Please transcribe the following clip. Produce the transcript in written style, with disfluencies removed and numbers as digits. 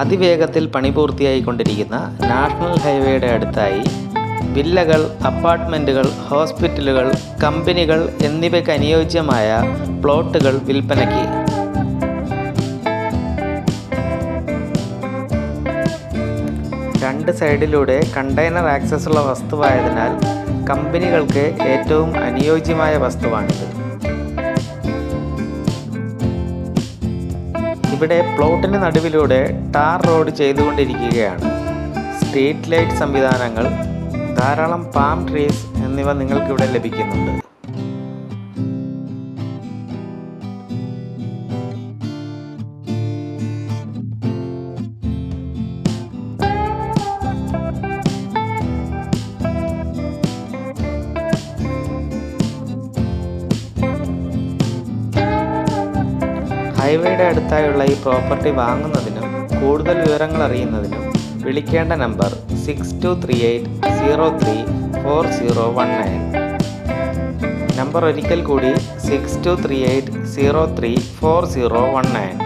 അതിവേഗത്തിൽ പണി പൂർത്തിയായിക്കൊണ്ടിരിക്കുന്ന നാഷണൽ ഹൈവേയുടെ അടുത്തായി വില്ലകൾ, അപ്പാർട്ട്മെൻറ്റുകൾ, ഹോസ്പിറ്റലുകൾ, കമ്പനികൾ എന്നിവയ്ക്ക് അനുയോജ്യമായ പ്ലോട്ടുകൾ വിൽപ്പനയ്ക്ക്. രണ്ട് സൈഡിലൂടെ കണ്ടെയ്നർ ആക്സസ് ഉള്ള വസ്തുവായതിനാൽ കമ്പനികൾക്ക് ഏറ്റവും അനുയോജ്യമായ വസ്തുവാണിത്. ഇവിടെ പ്ലോട്ടിന് നടുവിലൂടെ ടാർ റോഡ് ചെയ്തുകൊണ്ടിരിക്കുകയാണ്. സ്ട്രീറ്റ് ലൈറ്റ് സംവിധാനങ്ങൾ, ധാരാളം പാം ട്രീസ് എന്നിവ നിങ്ങൾക്കിവിടെ ലഭിക്കുന്നുണ്ട്. ഹൈവേയുടെ അടുത്തായുള്ള ഈ പ്രോപ്പർട്ടി വാങ്ങുന്നതിനും കൂടുതൽ വിവരങ്ങൾ അറിയുന്നതിനും വിളിക്കേണ്ട നമ്പർ 6238034019. നമ്പർ ഒരിക്കൽ കൂടി 6238034019.